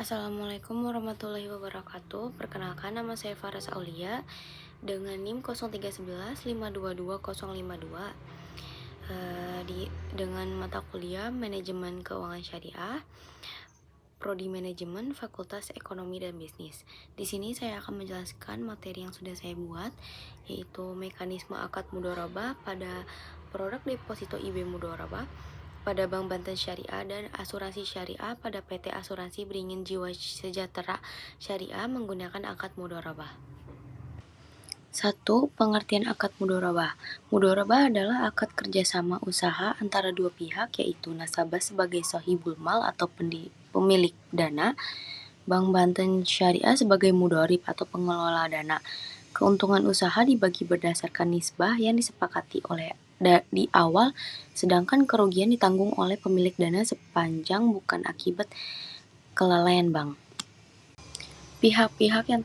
Assalamualaikum warahmatullahi wabarakatuh. Perkenalkan, nama saya Faras Aulia dengan NIM 0311522052 dengan mata kuliah Manajemen Keuangan Syariah, Prodi Manajemen, Fakultas Ekonomi dan Bisnis. Di sini saya akan menjelaskan materi yang sudah saya buat, yaitu mekanisme akad mudharabah pada produk deposito IB Mudharabah pada Bank Banten Syariah dan asuransi syariah pada PT Asuransi Beringin Jiwa Sejahtera Syariah menggunakan akad mudharabah. 1. Pengertian akad mudharabah. Mudharabah adalah akad kerjasama usaha antara dua pihak, yaitu nasabah sebagai shahibul mal atau pemilik dana, Bank Banten Syariah sebagai mudharib atau pengelola dana. Keuntungan usaha dibagi berdasarkan nisbah yang disepakati di awal, sedangkan kerugian ditanggung oleh pemilik dana sepanjang bukan akibat kelalaian bank. Pihak-pihak yang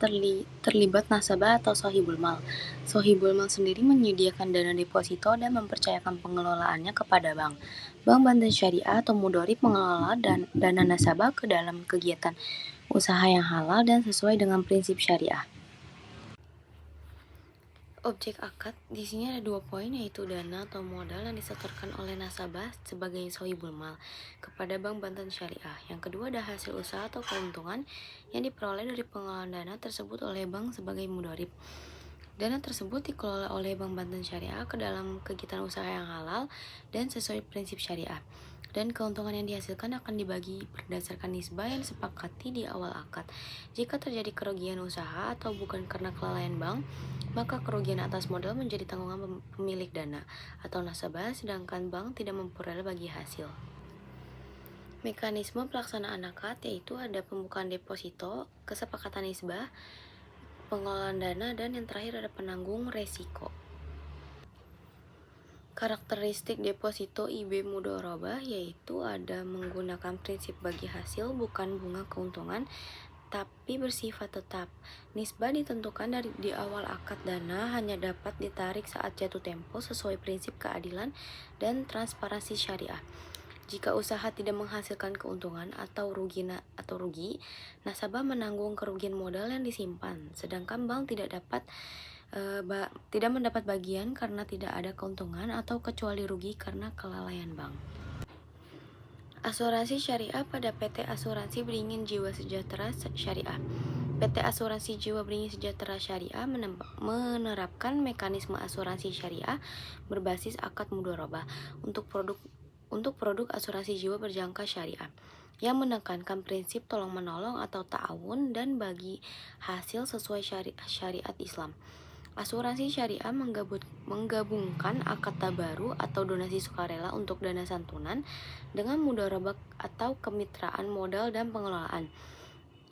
terlibat nasabah atau shahibul mal. Shahibul mal sendiri menyediakan dana deposito dan mempercayakan pengelolaannya kepada bank. Bank Banten Syariah atau mudharib mengelola dana nasabah ke dalam kegiatan usaha yang halal dan sesuai dengan prinsip syariah. Objek akad di sini ada 2 poin, yaitu dana atau modal yang disetorkan oleh nasabah sebagai shahibul mal kepada Bank Banten Syariah. Yang kedua ada hasil usaha atau keuntungan yang diperoleh dari pengelolaan dana tersebut oleh bank sebagai mudharib. Dana tersebut dikelola oleh Bank Banten Syariah ke dalam kegiatan usaha yang halal dan sesuai prinsip syariah. Dan keuntungan yang dihasilkan akan dibagi berdasarkan nisbah yang disepakati di awal akad. Jika terjadi kerugian usaha atau bukan karena kelalaian bank, maka kerugian atas modal menjadi tanggungan pemilik dana atau nasabah, sedangkan bank tidak memperoleh bagi hasil. Mekanisme pelaksanaan akad yaitu ada pembukaan deposito, kesepakatan nisbah, pengelolaan dana, dan yang terakhir ada penanggung resiko. Karakteristik deposito IB Mudharabah yaitu ada menggunakan prinsip bagi hasil, bukan bunga keuntungan, tapi bersifat tetap. Nisbah ditentukan di awal akad, dana hanya dapat ditarik saat jatuh tempo sesuai prinsip keadilan dan transparansi syariah. Jika usaha tidak menghasilkan keuntungan atau rugi, nasabah menanggung kerugian modal yang disimpan, sedangkan bank tidak mendapat bagian karena tidak ada keuntungan atau kecuali rugi karena kelalaian bank. Asuransi syariah pada PT Asuransi Beringin Jiwa Sejahtera Syariah. PT Asuransi Jiwa Beringin Sejahtera Syariah menerapkan mekanisme asuransi syariah berbasis akad mudharabah untuk produk asuransi jiwa berjangka syariah yang menekankan prinsip tolong-menolong atau ta'awun dan bagi hasil sesuai syariat Islam. Asuransi syariah menggabungkan akad tabaru atau donasi sukarela untuk dana santunan dengan mudharabah atau kemitraan modal dan pengelolaan,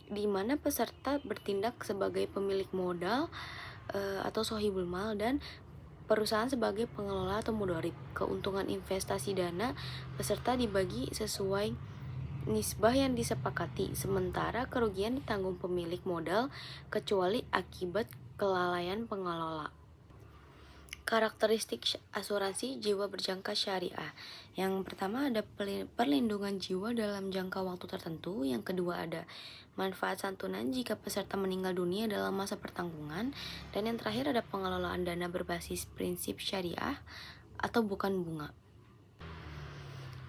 di mana peserta bertindak sebagai pemilik modal atau shahibul mal dan perusahaan sebagai pengelola atau mudharib. Keuntungan investasi dana peserta dibagi sesuai nisbah yang disepakati, sementara kerugian ditanggung pemilik modal kecuali akibat kelalaian pengelola. Karakteristik asuransi jiwa berjangka syariah. Yang pertama ada perlindungan jiwa dalam jangka waktu tertentu. Yang kedua ada manfaat santunan jika peserta meninggal dunia dalam masa pertanggungan. Dan yang terakhir ada pengelolaan dana berbasis prinsip syariah atau bukan bunga.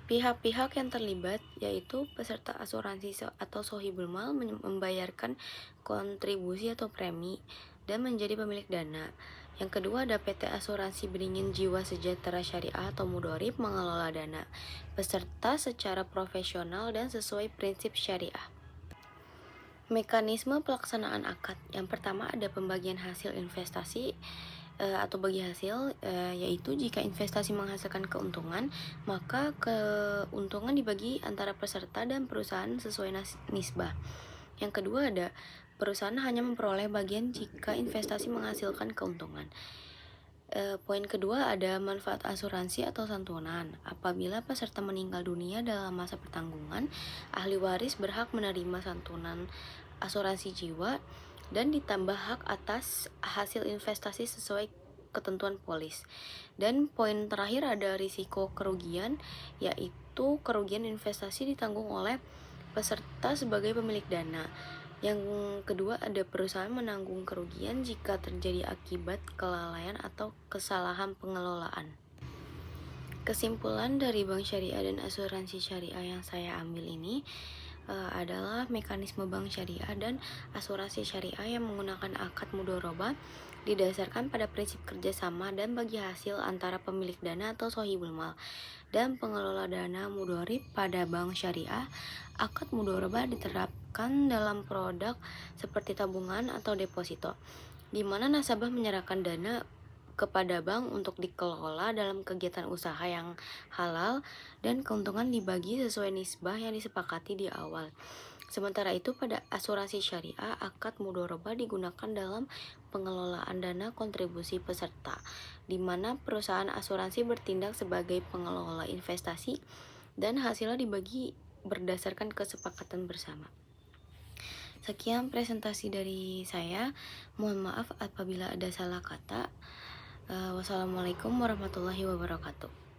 Pihak-pihak yang terlibat yaitu peserta asuransi atau shahibul mal membayarkan kontribusi atau premi dan menjadi pemilik dana. Yang kedua ada PT Asuransi Beringin Jiwa Sejahtera Syariah atau mudharib mengelola dana peserta secara profesional dan sesuai prinsip syariah. Mekanisme pelaksanaan akad. Yang pertama ada pembagian hasil investasi atau bagi hasil, yaitu jika investasi menghasilkan keuntungan, maka keuntungan dibagi antara peserta dan perusahaan sesuai nisbah. Yang kedua ada perusahaan hanya memperoleh bagian jika investasi menghasilkan keuntungan. Poin kedua ada manfaat asuransi atau santunan. Apabila peserta meninggal dunia dalam masa pertanggungan, ahli waris berhak menerima santunan asuransi jiwa dan ditambah hak atas hasil investasi sesuai ketentuan polis. Dan poin terakhir ada risiko kerugian, yaitu kerugian investasi ditanggung oleh peserta sebagai pemilik dana. Yang kedua, ada perusahaan menanggung kerugian jika terjadi akibat kelalaian atau kesalahan pengelolaan. Kesimpulan dari bank syariah dan asuransi syariah yang saya ambil ini adalah mekanisme bank syariah dan asuransi syariah yang menggunakan akad mudharabah didasarkan pada prinsip kerjasama dan bagi hasil antara pemilik dana atau sohibul mal dan pengelola dana mudharib. Pada bank syariah, akad mudharabah diterapkan dalam produk seperti tabungan atau deposito, di mana nasabah menyerahkan dana kepada bank untuk dikelola dalam kegiatan usaha yang halal dan keuntungan dibagi sesuai nisbah yang disepakati di awal. Sementara itu, pada asuransi syariah, akad mudharabah digunakan dalam pengelolaan dana kontribusi peserta, di mana perusahaan asuransi bertindak sebagai pengelola investasi dan hasilnya dibagi berdasarkan kesepakatan bersama. Sekian presentasi dari saya. Mohon maaf apabila ada salah kata. Wassalamualaikum warahmatullahi wabarakatuh.